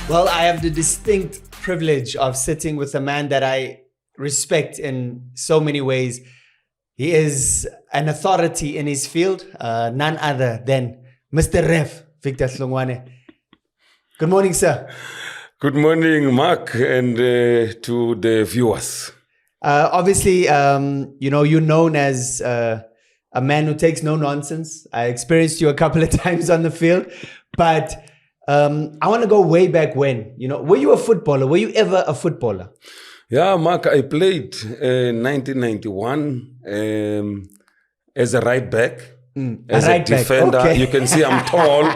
Well, I have the distinct privilege of sitting with a man that I respect in so many ways. He is an authority in his field, none other than Mr. Ref, Victor Hlungwani. Good morning, sir. Good morning, Mark, and to the viewers. Obviously, you're known as a man who takes no nonsense. I experienced you a couple of times on the field, but I want to go way back when. Were you a footballer? Were you ever a footballer? Yeah, Mark, I played in 1991 as a right back, as a defender. Okay. You can see I'm tall,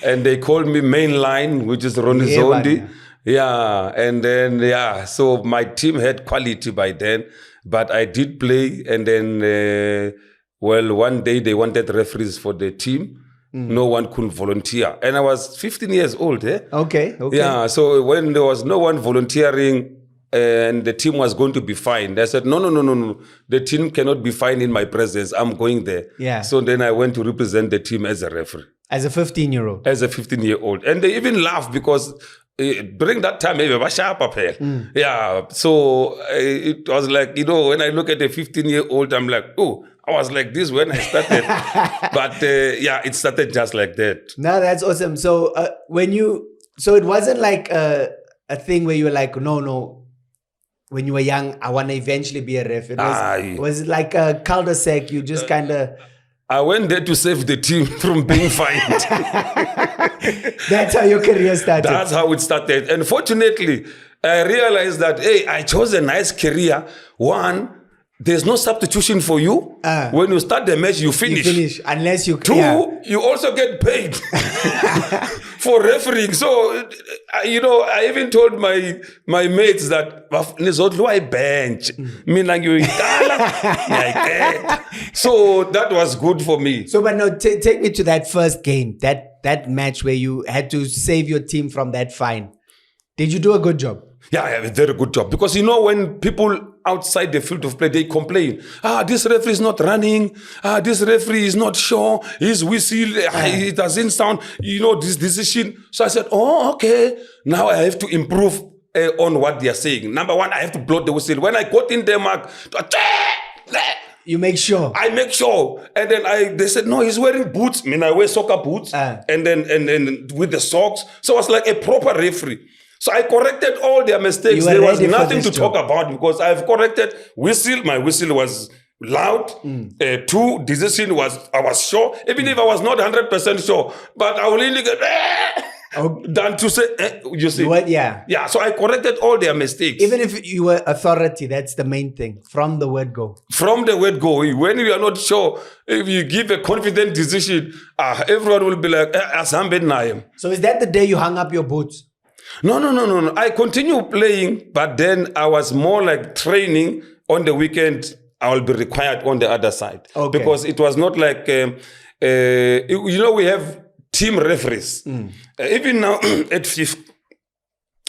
and they called me main line, which is Ronnie Zondi. Yeah, and then, so my team had quality by then, but I did play, and then, one day they wanted referees for the team. No one could volunteer. And I was 15 years old. Okay. Yeah, so when there was no one volunteering and the team was going to be fined, I said, no. The team cannot be fined in my presence. I'm going there. Yeah. So then I went to represent the team as a referee. As a 15-year-old? As a 15-year-old. And they even laughed because during that time, yeah, so it was like, when I look at a 15-year-old, I'm like, oh, I was like this when I started. But it started just like that. No, that's awesome. So so it wasn't like a thing where you were like, no, when you were young, I want to eventually be a ref. It was like a cul-de-sac, you just kind of... I went there to save the team from being fined. That's how your career started. That's how it started. And fortunately, I realized that, I chose a nice career. One, there's no substitution for you. When you start the match, you finish. Unless you... Two, you also get paid for refereeing. So, I even told my mates that, I bench. So that was good for me. So, but no, take me to that first game, that match where you had to save your team from that fine. Did you do a good job? Yeah, a very good job. Because when people outside the field of play, they complain, this referee is not running, this referee is not sure, his whistle, it doesn't sound, this decision. So I said, okay, now I have to improve on what they are saying. Number one, I have to blow the whistle. When I got in there, Mark, you make sure. I make sure. And then they said, no, he's wearing boots. I mean, I wear soccer boots and then with the socks. So I was like a proper referee. So I corrected all their mistakes. There was nothing to talk about because I've corrected whistle. My whistle was loud. Two, decision I was sure. Even if I was not 100% sure, but I will only get than to say, you see. What? Yeah. Yeah, so I corrected all their mistakes. Even if you were authority, that's the main thing. From the word go. From the word go. When you are not sure, if you give a confident decision, everyone will be like, So is that the day you hung up your boots? No. I continue playing, but then I was more like training. On the weekend, I will be required on the other side. Okay. Because it was not like, we have team referees. Even now at FIFA,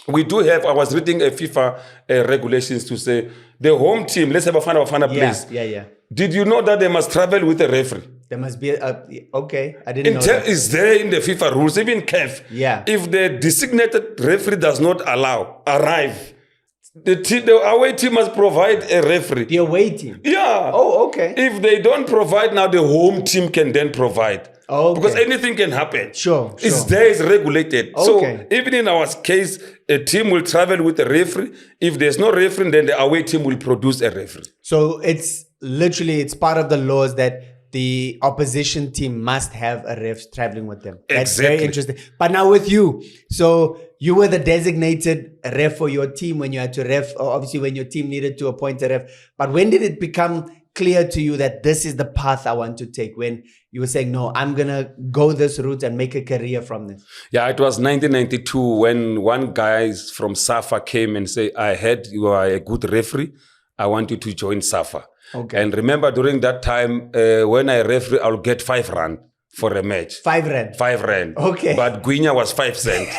we do have, I was reading a FIFA regulations to say, the home team, let's have a fun place. Yeah. Did you know that they must travel with a referee? There must be okay. I didn't know that. It's there in the FIFA rules, even CAF. Yeah. If the designated referee does not arrive, the away team must provide a referee. The away team? Yeah. Oh, okay. If they don't provide now, the home team can then provide. Okay. Because anything can happen. Sure. It's there, it's regulated. Okay. So even in our case, a team will travel with a referee. If there's no referee, then the away team will produce a referee. So it's part of the laws that the opposition team must have a ref traveling with them. That's exactly. Very interesting. But now with you, so you were the designated ref for your team when you had to ref, or obviously when your team needed to appoint a ref. But when did it become clear to you that this is the path I want to take? When you were saying, no, I'm going to go this route and make a career from this? Yeah, it was 1992 when one guy from SAFA came and said, I heard you are a good referee. I want you to join SAFA. Okay. And remember, during that time, when I referee, I'll get 5 rand for a match. 5 rand. 5 rand. Okay. But Guinya was 5 cents.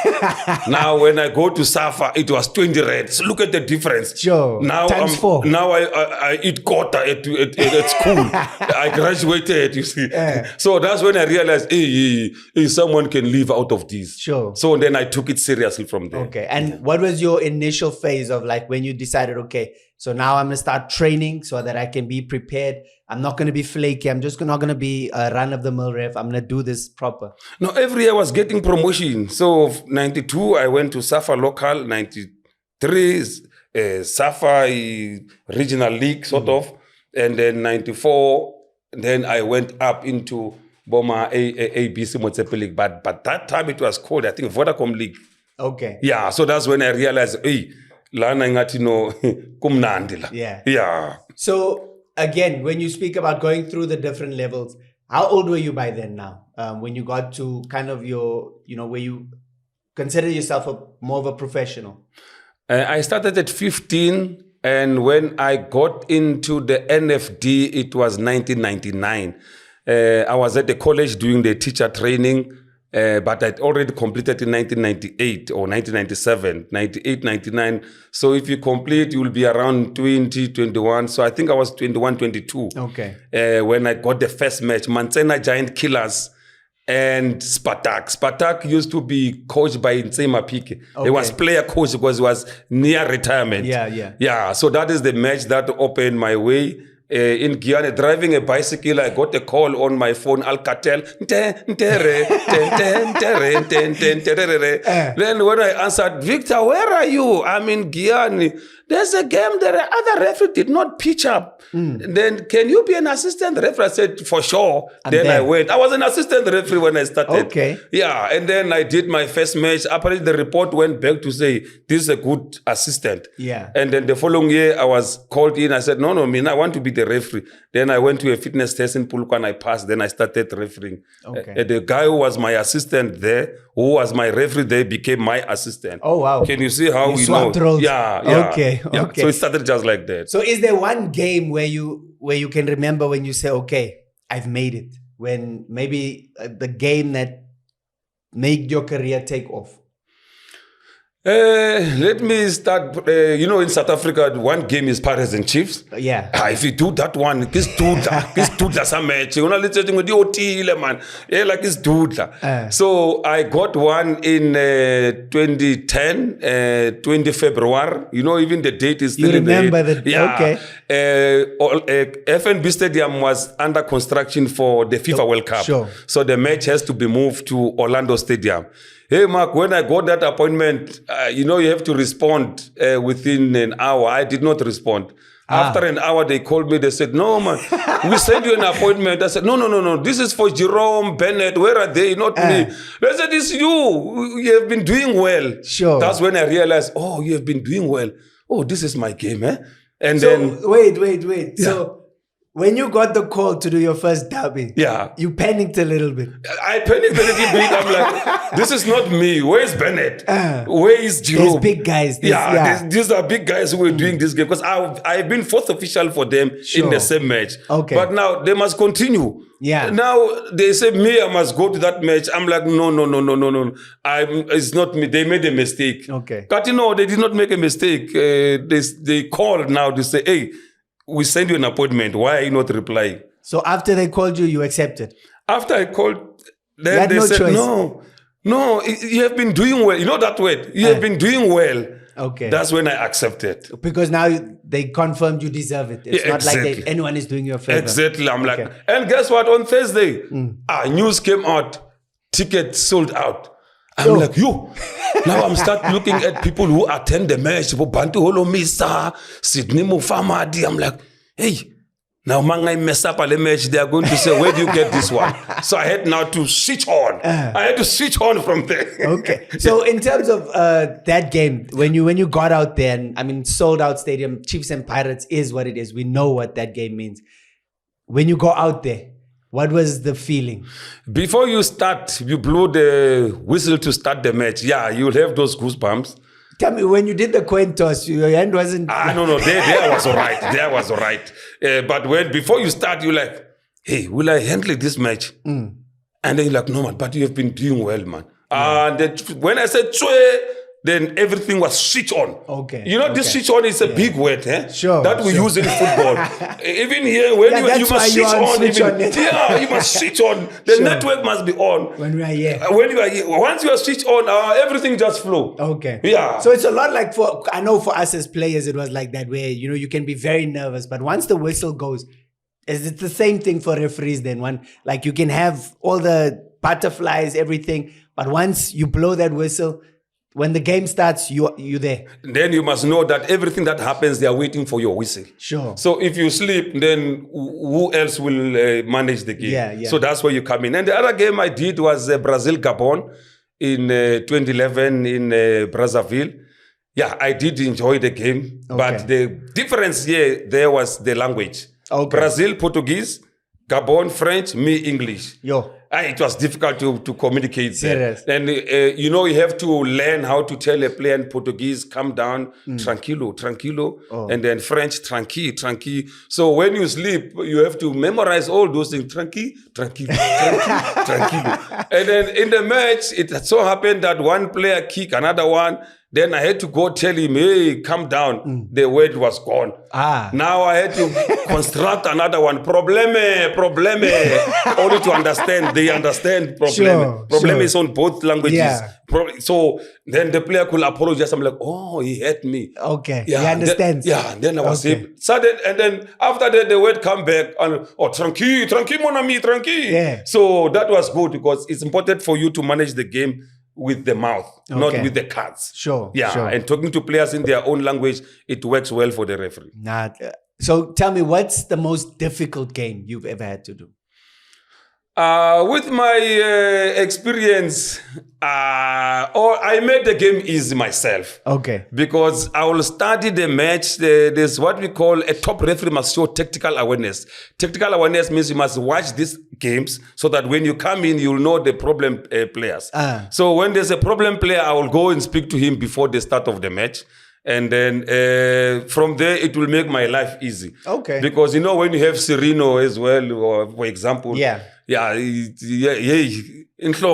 Now, when I go to Safa, it was 20 rand. So look at the difference. Sure. Now, Times 4. Now I eat quarter at school. I graduated, you see. So that's when I realized, hey, someone can live out of this. Sure. So then I took it seriously from there. Okay. And what was your initial phase of like when you decided, okay, so now I'm going to start training so that I can be prepared. I'm not going to be flaky. I'm just not going to be a run-of-the-mill ref. I'm going to do this proper. No, every year I was getting promotion. So 92, I went to Safa local. 93, Safa regional league, sort of. And then 94, then I went up into Boma ABC Motsepe League. But that time it was called, I think, Vodacom League. Okay. Yeah, so that's when I realized, hey, lana ngati no kumnandila. Yeah. So again, when you speak about going through the different levels, how old were you by then now? When you got to kind of your, where you consider yourself more of a professional? I started at 15, and when I got into the NFD, it was 1999. I was at the college doing the teacher training. But I'd already completed in 1998 or 1997, 98, 99. So if you complete, you will be around 20, 21. So I think I was 21, 22. Okay. When I got the first match, Mantsena Giant Killers and Spartak. Spartak used to be coached by Nsema Pike. Okay. He was player coach because he was near retirement. Yeah. So that is the match that opened my way. In Guyana, driving a bicycle, I got a call on my phone, Alcatel. Then when I answered, Victor, where are you? I'm in Guyana. There's a game that the other referee did not pitch up. Then, can you be an assistant referee? I said, for sure. Then I went. I was an assistant referee when I started. Okay. Yeah, and then I did my first match. Apparently, the report went back to say, this is a good assistant. Yeah. And then the following year, I was called in. I said, no, I want to be the referee. Then I went to a fitness test in Pulko and I passed. Then I started refereeing. Okay. The guy who was my assistant there, who was my referee there, became my assistant. Oh, wow. Can you see how we swapped know? roles. Yeah. Okay. So it started just like that. So is there one game where you can remember when you say, okay, I've made it? When maybe the game that made your career take off? Let me start. In South Africa, one game is Pirates and Chiefs. Yeah. If you do that one, it's dudla some match. You know, let's say with the man. Yeah, like it's dudla. So I got one in 2010, 20 February. Even the date is still you remember the date. Yeah. Okay. FNB Stadium was under construction for the FIFA World Cup. Sure. So the match has to be moved to Orlando Stadium. Hey, Mark, when I got that appointment, you have to respond within an hour. I did not respond. After an hour, they called me. They said, no, man, we sent you an appointment. I said, no. This is for Jerome, Bennett. Where are they? Not me. They said, it's you. You have been doing well. Sure. That's when I realized, oh, you have been doing well. Oh, this is my game, eh? And so, then... Wait. Yeah. So... when you got the call to do your first derby, you panicked a little bit. I panicked a little bit. I'm like, this is not me. Where's Bennett? Where is Jerome? There's big guys. These are big guys who were doing this game. Because I've been fourth official for them in the same match. Okay. But now they must continue. Yeah. Now they say me, I must go to that match. I'm like, no. It's not me. They made a mistake. Okay. But they did not make a mistake. They called now to say, hey, we send you an appointment. Why are you not replying? So after they called you, you accepted? After I called, then they said, choice. No, you have been doing well. You know that word? You have been doing well. Okay. That's when I accepted. Because now they confirmed you deserve it. It's not like anyone is doing you a favor. Exactly. I'm like, and guess what? On Thursday, news came out. Tickets sold out. I'm like, now I'm start looking at people who attend the match. Bantu Holomisa, Sydney Mufamadi. I'm like, hey, now man, I mess up at the match. They are going to say, where do you get this one? So I had now to switch on. I had to switch on from there. Okay. So in terms of that game, when you got out there, and sold out stadium, Chiefs and Pirates is what it is. We know what that game means. When you go out there, what was the feeling? Before you start, you blow the whistle to start the match. Yeah, you'll have those goosebumps. Tell me, when you did the coin toss, your hand wasn't... No. There was all right. There was all right. But before you start, you're like, hey, will I handle this match? And And then you're like, no, man, but you have been doing well, man. And when I said Chwe, then everything was switch on. Okay. You know, this switch on is a big word, Sure. that we use in football. Even here, when you must switch on. You must switch on. The network must be on. When we are here. When you are here. Once you are switched on, everything just flow. Okay. Yeah. So it's a lot like I know for us as players, it was like that where, you know, you can be very nervous, but once the whistle goes, is it the same thing for referees then? Like you can have all the butterflies, everything, but once you blow that whistle, when the game starts, you're there. Then you must know that everything that happens, they are waiting for your whistle. Sure. So if you sleep, then who else will manage the game? Yeah. So that's where you come in. And the other game I did was Brazil-Gabon in 2011 in Brazzaville. Yeah, I did enjoy the game. Okay. But the difference there was the language. Okay. Brazil, Portuguese. Gabon, French. Me, English. It was difficult to communicate. Serious. And you know, you have to learn how to tell a player in Portuguese, come down, tranquilo, and then French, tranquille. So when you sleep, you have to memorize all those things, tranquilo. And then in the match, it so happened that one player kicked another one. Then I had to go tell him, hey, come down. The word was gone. Now I had to construct another one. Probleme. Only to understand. They understand probleme. Probleme is on both languages. Yeah. So then the player could apologize. I'm like, oh, he hurt me. Okay. He understands. Then I was sudden, and then after that, the word come back and tranquille, mon ami, tranquille. Yeah. So that was good because it's important for you to manage the game with the mouth, not with the cards. Sure. And talking to players in their own language, it works well for the referee. So tell me, what's the most difficult game you've ever had to do? With my experience, I made the game easy myself. Okay. Because I will study the match. There's what we call a top referee must show tactical awareness. Tactical awareness means you must watch these games so that when you come in, you'll know the problem players. So when there's a problem player, I will go and speak to him before the start of the match. And then from there, it will make my life easy. Okay. Because, you know, when you have Serino as well, or for example, inhloko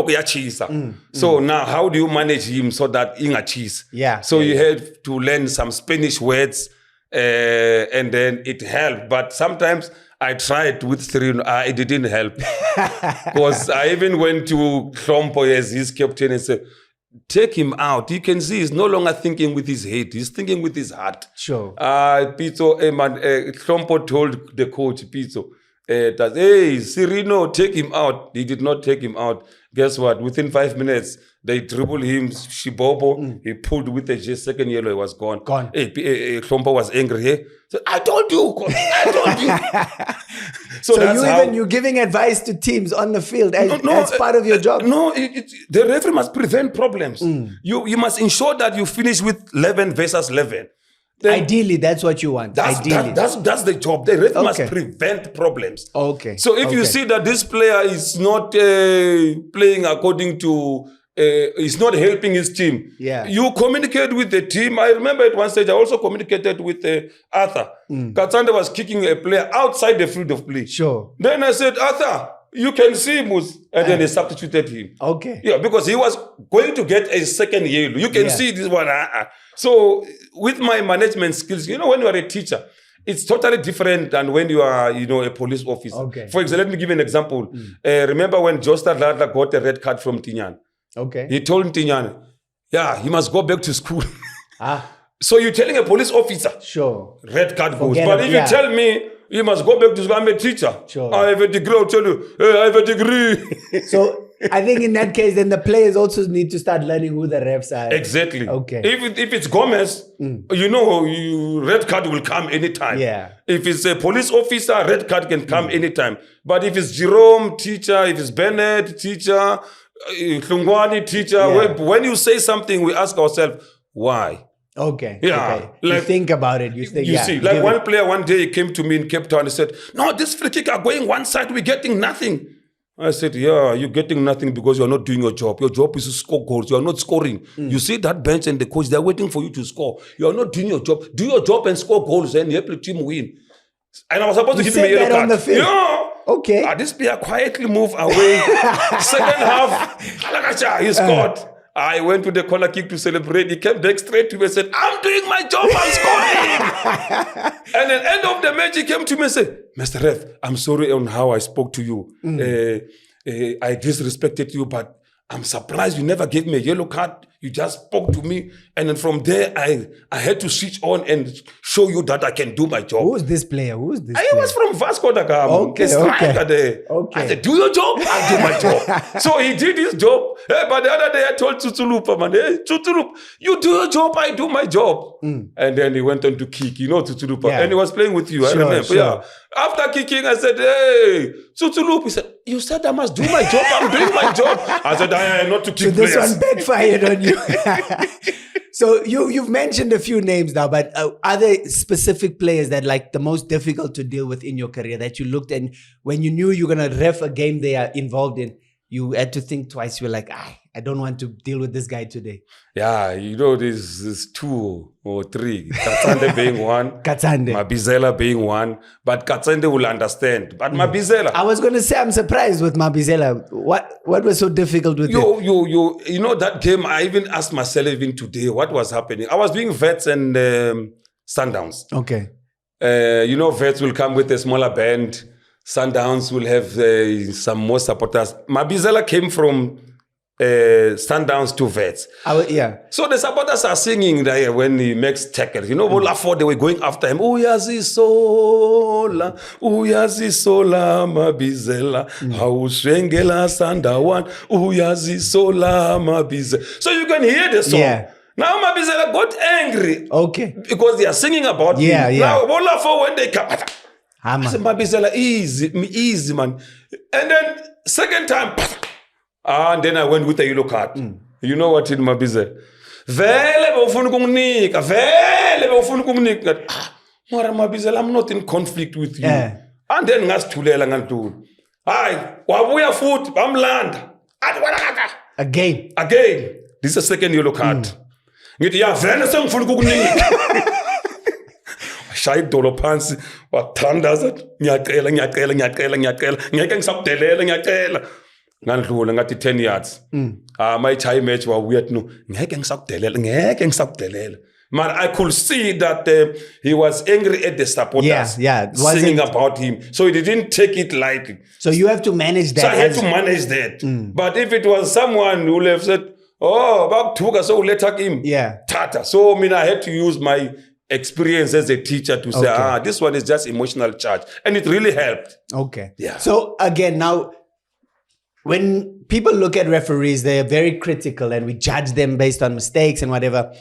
yachisa. So now how do you manage him so that inga cheese? So you have to learn some Spanish words and then it helped. But sometimes I tried with Serino, it didn't help. Because I even went to Hlompo as his captain and said, take him out. You can see he's no longer thinking with his head. He's thinking with his heart. Sure. Pizzo, Hlompo told the coach, Pizzo, that, hey, Serino, take him out. He did not take him out. Guess what? Within 5 minutes, they dribbled him, Shibobo. He pulled with the second yellow, he was gone. Hey, Hlompo was angry. Hey? So, I told you. So you're giving advice to teams on the field as part of your job? The referee must prevent problems. You must ensure that you finish with 11 versus 11. Then, ideally, that's what you want. That's the job. The referee must prevent problems. Okay. So if you see that this player is not playing according to, is not helping his team, you communicate with the team. I remember at one stage, I also communicated with Arthur. Katsanda was kicking a player outside the field of play. Sure. Then I said, Arthur, you can see Mus. And then they substituted him. Okay. Yeah, because he was going to get a second yellow. You can see this one. So with my management skills, you know, when you are a teacher, it's totally different than when you are, you know, a police officer. Okay. For example, let me give you an example. Remember when Josta Ladla got a red card from Tinyan? Okay. He told Tinyan, he must go back to school. So you're telling a police officer, sure, red card goes. But if you tell me, you must go back to school, I'm a teacher. Sure. I have a degree, I'll tell you, hey, I have a degree. So I think in that case, then the players also need to start learning who the refs are. Exactly. Okay. If it's Gomez, you know, red card will come anytime. Yeah. If it's a police officer, red card can come anytime. But if it's Jerome, teacher, if it's Bennett, teacher, Hlungwani, teacher, when you say something, we ask ourselves, why? Okay. Yeah. Okay. You think about it. You see, like one player one day came to me in Cape Town and said, no, this free kick are going one side, we're getting nothing. I said, yeah, you're getting nothing because you're not doing your job. Your job is to score goals. You're not scoring. You see that bench and the coach, they're waiting for you to score. You're not doing your job. Do your job and score goals and help the team win. And I was supposed to give him a yellow card. On the field. Yeah. Okay. This player quietly moved away. Second half, he scored. I went to the corner kick to celebrate. He came back straight to me and said, I'm doing my job, I'm scoring. And at the end of the match, he came to me and said, Mr. Ref, I'm sorry on how I spoke to you. I disrespected you, but I'm surprised you never gave me a yellow card. You just spoke to me. And then from there, I had to switch on and show you that I can do my job. Who's this player? I was from Vasco da Gama. Okay. I said, do your job, I'll do my job. So he did his job. But the other day I told Tsutulupa, man, hey, Tsutulupa, you do your job, I do my job. And then he went on to kick, Tsutulupa. And he was playing with you, I remember. Sure. Yeah. After kicking, I said, hey, Tsutulupa. He said, you said I must do my job, I'm doing my job. I said, I not to kick players. So this one backfired on you. So you've mentioned a few names now, but are there specific players that like the most difficult to deal with in your career that you looked and when you knew you were going to ref a game they are involved in, you had to think twice. You were like, I don't want to deal with this guy today. Yeah, there's 2 or 3. Katsande being one. Katsande. Mabizela being one. But Katsande will understand. But Mabizela. I was going to say, I'm surprised with Mabizela. What was so difficult with it? That game, I even asked myself even today, what was happening? I was doing Vets and Sundowns. Okay. Vets will come with a smaller band. Sundowns will have some more supporters. Mabizela came from Sundowns to Vets. Yeah. So the supporters are singing there when he makes tackles. Olafo, they were going after him. Uyazisola, Mabizela. Haushengela Sandawan, Uyazisola, Mabizela. So you can hear the song. Yeah. Now Mabizela got angry. Okay. Because they are singing about him. Yeah. Now Olafo, when they come, I said, Mabizela, easy, man. And then second time, and then I went with a yellow card. You know what in Mabizela? Mabizela, I'm not in conflict with you. And then I'm land. Again. This is a second yellow card. Shy dolo pansi wa thandaza ngiyacela ngeke ngisabdelela ngiyacela ngandlula ngathi 10 yards my chai match wa weird no ngeke ngisabdelela man. I could see that he was angry at the supporters singing about him, so he didn't take it lightly. So you have to manage that. So I had to manage that. But if it was someone who would have said, about Tuga, so let him tata. So I had to use my experience as a teacher to say, this one is just emotional charge. And it really helped. Okay. Yeah. So again, now, when people look at referees, they're very critical and we judge them based on mistakes and whatever.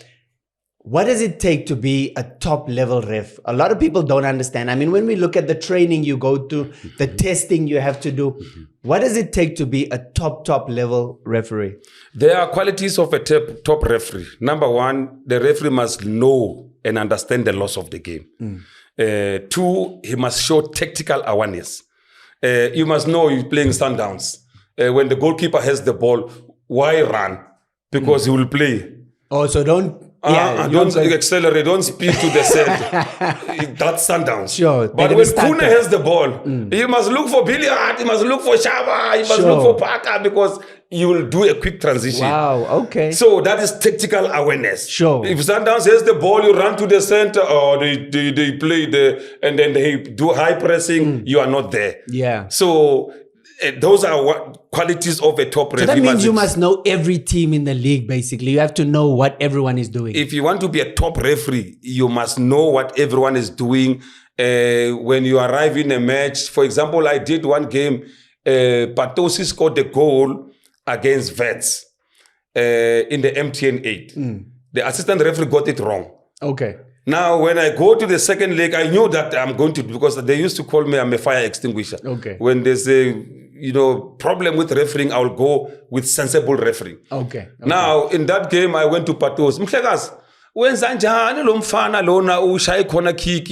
What does it take to be a top level ref? A lot of people don't understand. I mean, when we look at the training you go to, the testing you have to do, what does it take to be a top level referee? There are qualities of a top referee. Number one, the referee must know and understand the loss of the game. 2, he must show tactical awareness. You must know you're playing Sundowns. When the goalkeeper has the ball, why run? Because he will play. Oh, so don't accelerate, don't speed to the center. That's Sundowns. Sure. But when Pune has the ball, you must look for Billiard, you must look for Shaba, you must look for Parker, because you will do a quick transition. Wow, okay. So that is tactical awareness. Sure. If Sundowns has the ball, you run to the center, or they play and then they do high pressing, you are not there. Yeah. So those are qualities of a top referee. So that means you must know every team in the league, basically. You have to know what everyone is doing. If you want to be a top referee, you must know what everyone is doing. When you arrive in a match, for example, I did one game, Patosi scored the goal against Vets in the MTN 8. The assistant referee got it wrong. Okay. Now, when I go to the second leg, I knew that I'm going to, because they used to call me, I'm a fire extinguisher. Okay. When there's a problem with refereeing, I'll go with sensible refereeing. Okay. Now, in that game, I went to Patos. Mhlekazi, wenza njani lo mfana lona ushaye khona kick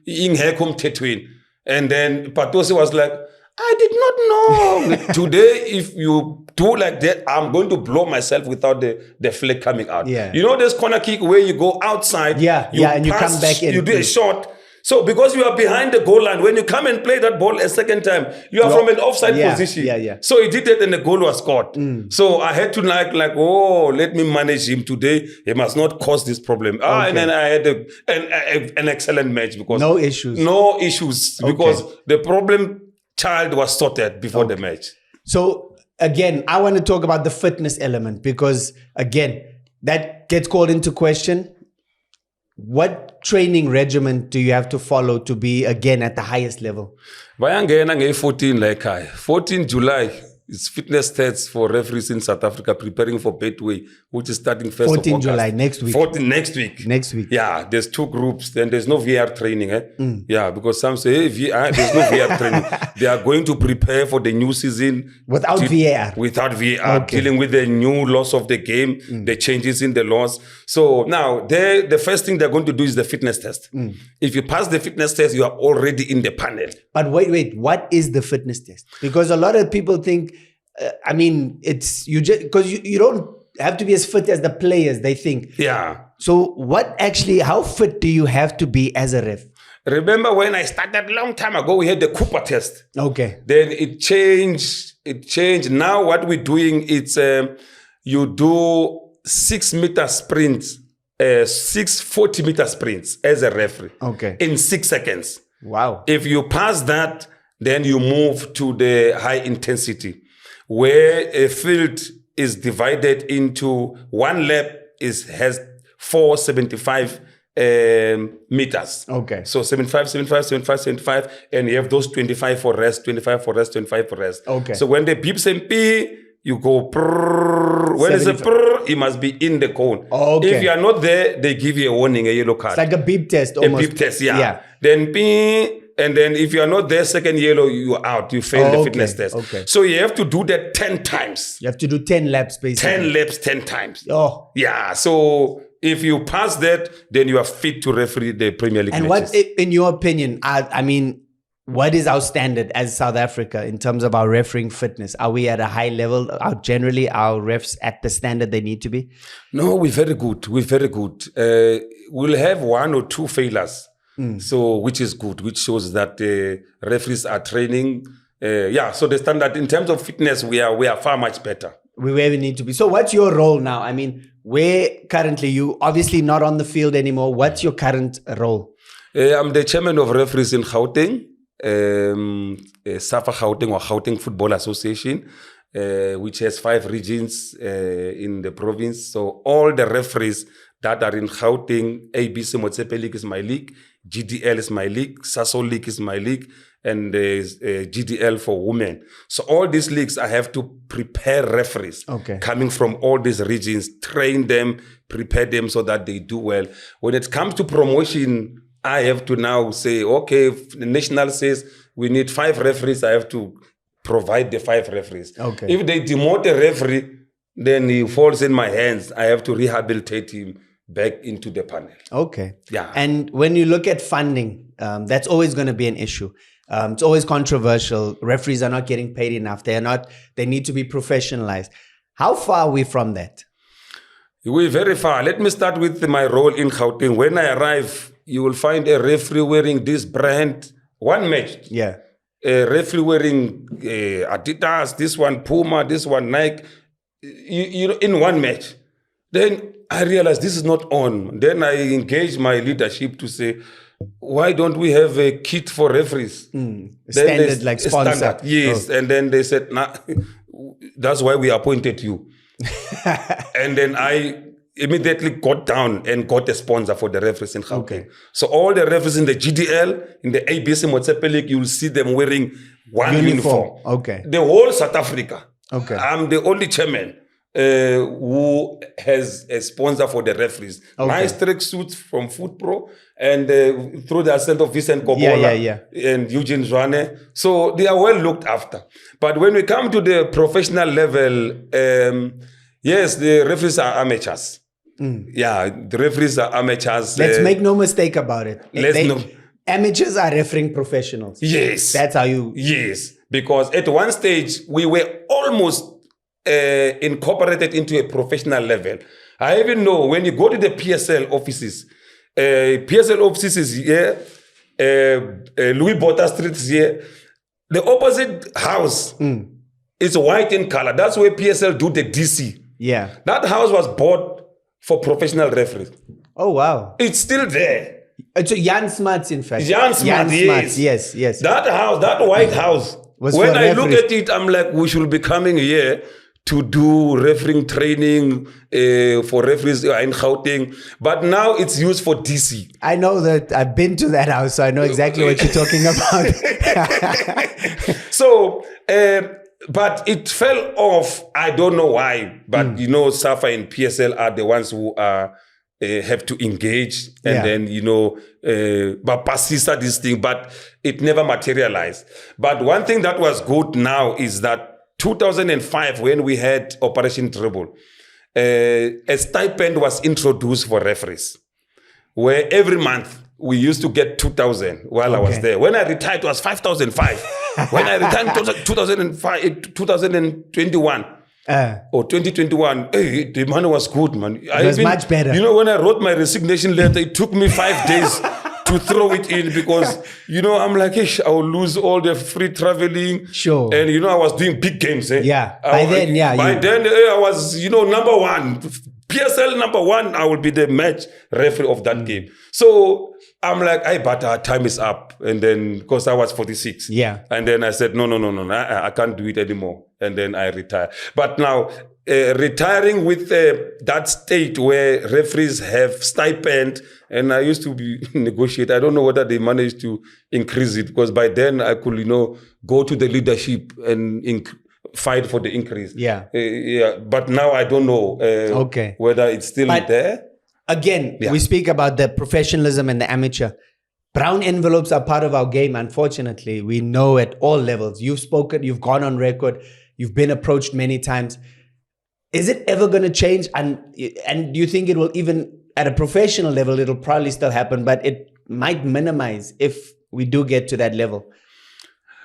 ingekho umthethweni? And then Patos was like, I did not know. Today, if you do like that, I'm going to blow myself without the flag coming out. Yeah. You know this corner kick where you go outside, and you come back in. You do a shot. So because you are behind the goal line, when you come and play that ball a second time, you are from an offside position. Yeah. So he did it and the goal was scored. So I had to let me manage him today. He must not cause this problem. And then I had an excellent match because no issues because the problem child was sorted before the match. So again, I want to talk about the fitness element because again, that gets called into question. What training regimen do you have to follow to be again at the highest level? 14 July is fitness tests for referees in South Africa preparing for Betway, which is starting 1st 14 of August. July, next week. 14 next week. Next week. Yeah, there's 2 groups. Then there's no VAR training. Yeah, because some say, hey, VAR, there's no VAR training. They are going to prepare for the new season. Without VAR? Without VAR, dealing with the new laws of the game, the changes in the laws. So now, the first thing they're going to do is the fitness test. If you pass the fitness test, you are already in the panel. But wait, what is the fitness test? Because a lot of people think, it's you just because you don't have to be as fit as the players, they think. Yeah. So how fit do you have to be as a ref? Remember when I started a long time ago, we had the Cooper test. Okay. Then it changed. Now what we're doing is you do 6-meter sprints, 6 40-meter sprints as a referee. Okay. In 6 seconds. Wow. If you pass that, then you move to the high intensity, where a field is divided into one lap has 475 meters. Okay. So 75, 75, 75, 75, and you have those 25 for rest, 25 for rest, 25 for rest. Okay. So when the beeps and pee, you go prrrr. When it's a prrrr, it must be in the cone. Okay. If you are not there, they give you a warning, a yellow card. It's like a beep test almost. A beep test, yeah. Then pee. And then if you are not there, second yellow, you're out. You fail the fitness test. Okay. So you have to do that 10 times. You have to do 10 laps, basically. 10 laps, 10 times. Oh. Yeah. So if you pass that, then you are fit to referee the Premier League and matches. What, in your opinion, what is our standard as South Africa in terms of our refereeing fitness? Are we at a high level? Are generally our refs at the standard they need to be? No, we're very good. We're very good. We'll have 1 or 2 failures. So, which is good, which shows that referees are training. So the standard in terms of fitness, we are far much better. We where we need to be. So what's your role now? Where currently you obviously not on the field anymore. What's your current role? I'm the chairman of referees in Gauteng, SAFA Gauteng or Gauteng Football Association, which has 5 regions in the province. So all the referees that are in Gauteng, ABC Motsepe League is my league, GDL is my league, Sasso League is my league, and there's GDL for women. So all these leagues, I have to prepare referees coming from all these regions, train them, prepare them so that they do well. When it comes to promotion, I have to now say, okay, if the national says we need 5 referees, I have to provide the 5 referees. Okay. If they demote a referee, then he falls in my hands. I have to rehabilitate him back into the panel. Okay. Yeah. And when you look at funding, that's always going to be an issue. It's always controversial. Referees are not getting paid enough. They need to be professionalized. How far are we from that? We're very far. Let me start with my role in Gauteng. When I arrive, you will find a referee wearing this brand, one match. Yeah. A referee wearing Adidas, this one Puma, this one Nike, in one match. Then I realized this is not on. Then I engaged my leadership to say, why don't we have a kit for referees? Standard, like sponsor. Standard, yes. And then they said, nah, that's why we appointed you. And then I immediately got down and got a sponsor for the referees in Gauteng. Okay. So all the referees in the GDL, in the ABC Motsepe League, you'll see them wearing one uniform. Okay. The whole South Africa. Okay. I'm the only chairman who has a sponsor for the referees. Okay. Nice track suits from Foot Pro and through the ascent of Vincent Kobola and Eugene Zwane. So they are well looked after. But when we come to the professional level, yes, the referees are amateurs. Yeah, the referees are amateurs. Let's make no mistake about it. Amateurs are refereeing professionals. Yes. That's how you... Yes, because at one stage, we were almost incorporated into a professional level. I even know when you go to the PSL offices, PSL offices is here, Louis Botha Street here. The opposite house is white in color. That's where PSL do the DC. Yeah. That house was bought for professional referees. Oh, wow. It's still there. It's Jan Smarts, in fact. Jan Smarts, yes. That house, that white house. When I look at it, I'm like, we should be coming here to do refereeing training for referees in Gauteng. But now it's used for DC. I know that. I've been to that house, so I know exactly what you're talking about. So, but it fell off. I don't know why. But, SAFA and PSL are the ones who are have to engage and then, but persist this thing. But it never materialized. But one thing that was good now is that 2005, when we had Operation Dribble, a stipend was introduced for referees, where every month we used to get 2,000 while I was there. When I retired, it was 5,005. When I retired in 2021 or 2021, the money was good, man. It was much better. When I wrote my resignation letter, it took me 5 days to throw it in because, I'm like, I will lose all the free traveling. Sure. And, I was doing big games. Yeah. By then, I was, number one. PSL number one, I will be the match referee of that game. So I'm like, but our time is up. And then, because I was 46. Yeah. And then I said, no, I can't do it anymore. And then I retired. But now, retiring with that state where referees have stipend, and I used to be negotiate. I don't know whether they managed to increase it because by then I could, go to the leadership and fight for the increase. Yeah. But now I don't know whether it's still there. Again, we speak about the professionalism and the amateur. Brown envelopes are part of our game, unfortunately. We know at all levels. You've spoken, you've gone on record, you've been approached many times. Is it ever going to change? And do you think it will even, at a professional level, it'll probably still happen, but it might minimize if we do get to that level?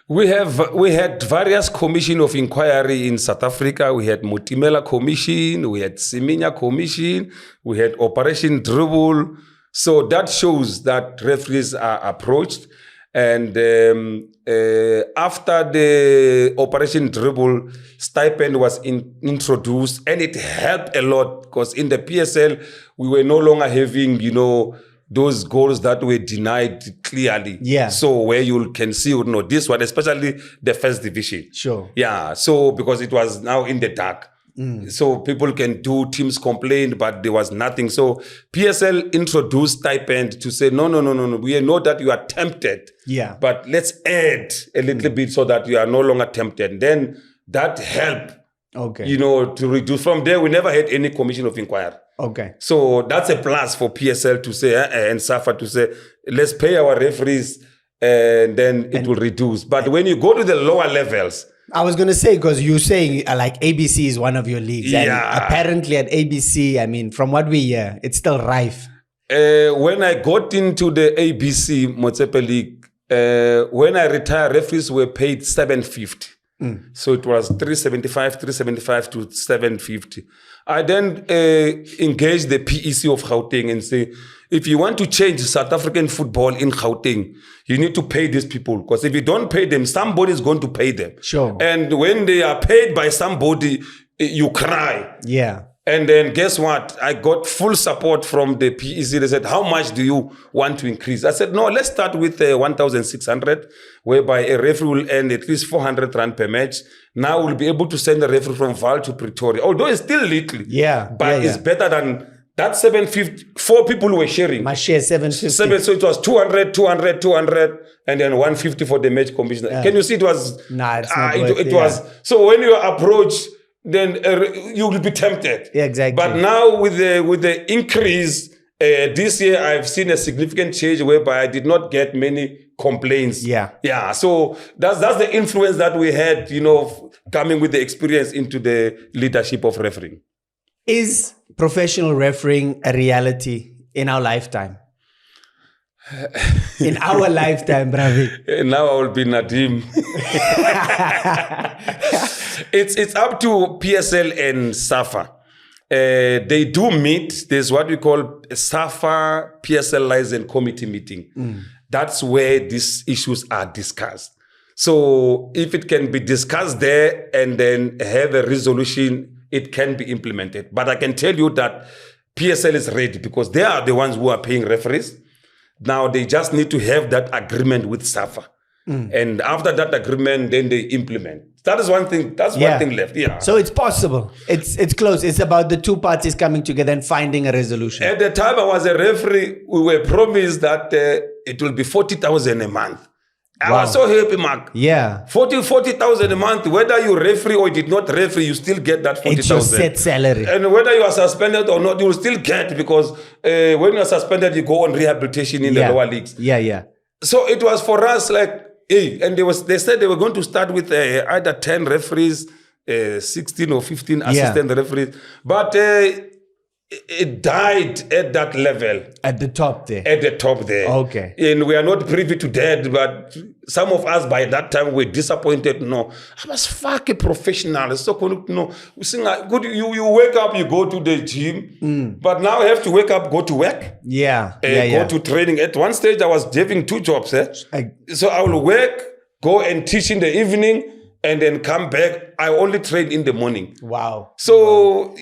We had various commission of inquiry in South Africa. We had Mutimela Commission, we had Siminya Commission, we had Operation Dribble. So that shows that referees are approached. And after the Operation Dribble, stipend was introduced, and it helped a lot because in the PSL, we were no longer having, those goals that were denied clearly. Yeah. So where you can see, this one, especially the first division. Sure. Yeah. So because it was now in the dark. So people can do, teams complained, but there was nothing. So PSL introduced stipend to say, no. We know that you are tempted. Yeah. But let's add a little bit so that you are no longer tempted. Then that helped. Okay. To reduce. From there, we never had any commission of inquiry. Okay. So that's a plus for PSL to say, and SAFA to say, let's pay our referees and then it will reduce. But when you go to the lower levels, I was going to say, because you're saying like ABC is one of your leagues. Yeah. And apparently at ABC, I mean, from what we hear, it's still rife. When I got into the ABC Motsepe League, when I retired, referees were paid $750. So it was $375 to $750. I then engaged the PEC of Gauteng and say, if you want to change South African football in Gauteng, you need to pay these people. Because if you don't pay them, somebody is going to pay them. Sure. And when they are paid by somebody, you cry. Yeah. And then guess what? I got full support from the PEC. They said, how much do you want to increase? I said, no, let's start with 1,600, whereby a referee will earn at least 400 rand per match. Now we'll be able to send a referee from Val to Pretoria. Although it's still little. Yeah. But it's better than that 750. 4 people were sharing. My share 750. So it was 200, and then 150 for the match commissioner. Can you see it was? Nah, it's not it was. So when you are approached, then you will be tempted. Yeah, exactly. But now with the increase, this year I've seen a significant change whereby I did not get many complaints. Yeah. Yeah. So that's the influence that we had, coming with the experience into the leadership of refereeing. Is professional refereeing a reality in our lifetime? In our lifetime, Bravi. Now I will be Nadim. It's up to PSL and SAFA. They do meet. There's what we call a SAFA PSL liaison committee meeting. that's where these issues are discussed. So if it can be discussed there and then have a resolution, it can be implemented. But I can tell you that PSL is ready because they are the ones who are paying referees. Now they just need to have that agreement with SAFA. And after that agreement, then they implement. That is one thing. That's one thing left. Yeah. So it's possible. It's close. It's about the two parties coming together and finding a resolution. At the time I was a referee, we were promised that it will be 40,000 a month. I was so happy, Mark. Yeah. 40,000 a month. Whether you referee or you did not referee, you still get that 40,000. It's your set salary. And whether you are suspended or not, you will still get, because when you are suspended, you go on rehabilitation in the lower leagues. Yeah. So it was for us like, hey, and they said they were going to start with either 10 referees, 16 or 15 assistant referees. But it died at that level. At the top there. At the top there. Okay. And we are not privy to that, but some of us by that time were disappointed. No, I was fucking professional. So good. You wake up, you go to the gym, but now I have to wake up, go to work. Go to training. At one stage, I was having 2 jobs. So I will work, go and teach in the evening, and then come back. I only train in the morning. Wow. So,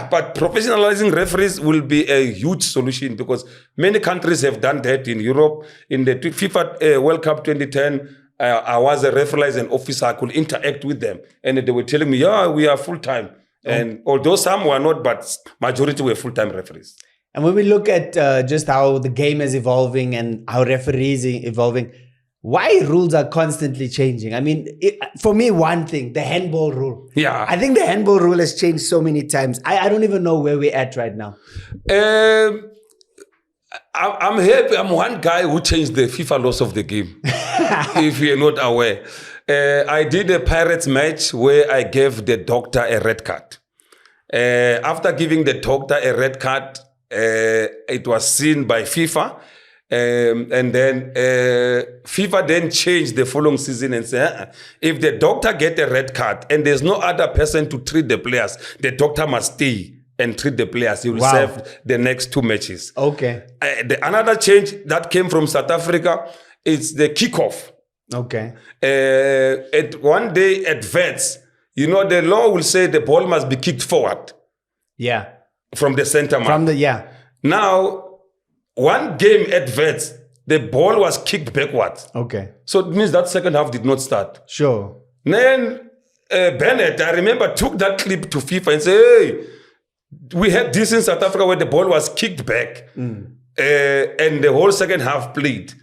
but professionalizing referees will be a huge solution, because many countries have done that in Europe. In the FIFA World Cup 2010, I was a referee as an officer. I could interact with them. And they were telling me, we are full-time. And although some were not, but majority were full-time referees. And when we look at just how the game is evolving and how referees are evolving, why rules are constantly changing? I mean, for me, one thing, the handball rule. Yeah. I think the handball rule has changed so many times. I don't even know where we're at right now. I'm happy. I'm one guy who changed the FIFA laws of the game, if you're not aware. I did a Pirates match where I gave the doctor a red card. After giving the doctor a red card, it was seen by FIFA. And then FIFA then changed the following season and said, if the doctor get a red card and there's no other person to treat the players, the doctor must stay and treat the players. He will serve the next 2 matches. Okay. Another change that came from South Africa is the kickoff. Okay. At one day at VETS, the law will say the ball must be kicked forward. Yeah. From the center man. Now, one game at VETS, the ball was kicked backwards. Okay. So it means that second half did not start. Sure. Then Bennett, I remember, took that clip to FIFA and said, hey, we had this in South Africa where the ball was kicked back and the whole second half played.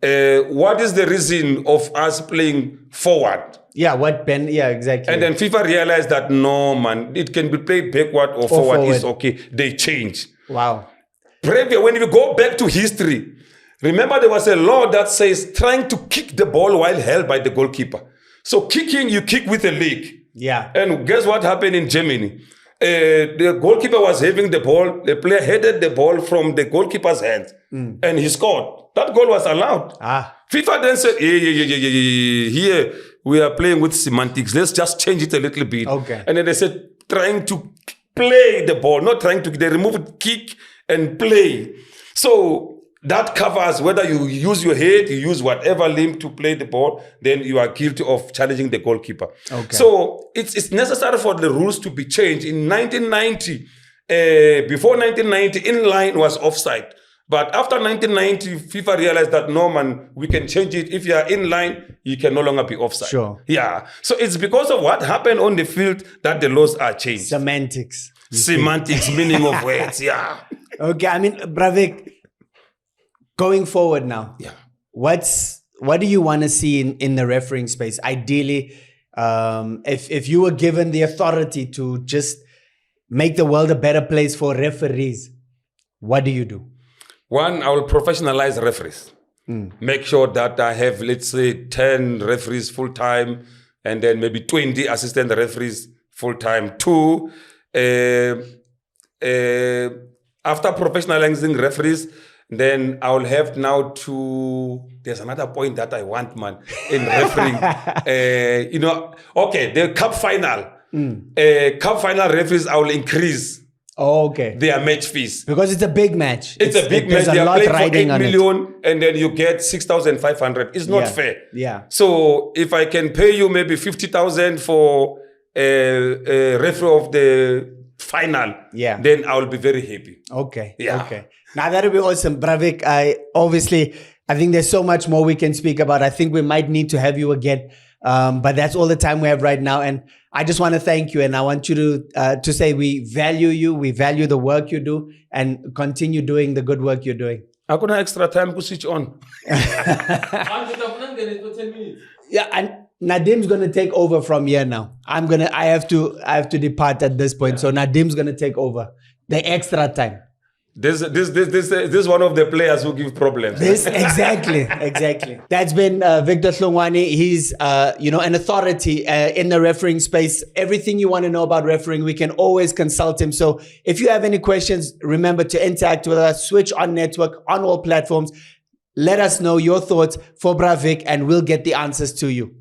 What is the reason of us playing forward? Exactly. And then FIFA realized that, no, man, it can be played backward or forward. It's okay. They changed. Wow. When you go back to history, remember there was a law that says trying to kick the ball while held by the goalkeeper. So kicking, you kick with a leg. Yeah. And guess what happened in Germany? The goalkeeper was having the ball. The player headed the ball from the goalkeeper's hands and he scored. That goal was allowed. FIFA then said, here we are playing with semantics. Let's just change it a little bit. Okay. And then they said trying to play the ball, not trying to, they removed kick and play. So that covers whether you use your head, you use whatever limb to play the ball, then you are guilty of challenging the goalkeeper. Okay. So it's necessary for the rules to be changed. In 1990, before 1990, inline was offside. But after 1990, FIFA realized that, no, man, we can change it. If you are in line, you can no longer be offside. Sure. Yeah. So it's because of what happened on the field that the laws are changed. Semantics. Semantics, meaning of words, yeah. Okay, I mean, Bravik, going forward now, what do you want to see in the refereeing space? Ideally, if you were given the authority to just make the world a better place for referees, what do you do? One, I will professionalize referees. Make sure that I have, let's say, 10 referees full-time and then maybe 20 assistant referees full-time. 2, after professionalizing referees, then I will have now to, there's another point that I want, man, in refereeing. The cup final. Cup final referees, I will increase. Oh, okay. Their match fees. Because it's a big match. It's a big match. They are playing for 8 million and then you get 6,500. It's not fair. Yeah. So if I can pay you maybe 50,000 for a referee of the final, then I will be very happy. Okay. Yeah. Okay. Now that'll be awesome. Bravik, I think there's so much more we can speak about. I think we might need to have you again. But that's all the time we have right now. And I just want to thank you. And I want you to say we value you. We value the work you do and continue doing the good work you're doing. I couldn't have extra time to switch on. Yeah. And Nadim's going to take over from here now. I have to depart at this point. So Nadim's going to take over the extra time. This is one of the players who give problems. Exactly. That's been Victor Hlungwani. He's an authority in the refereeing space. Everything you want to know about refereeing, we can always consult him. So if you have any questions, remember to interact with us. Switch on network on all platforms. Let us know your thoughts for Bravik, and we'll get the answers to you.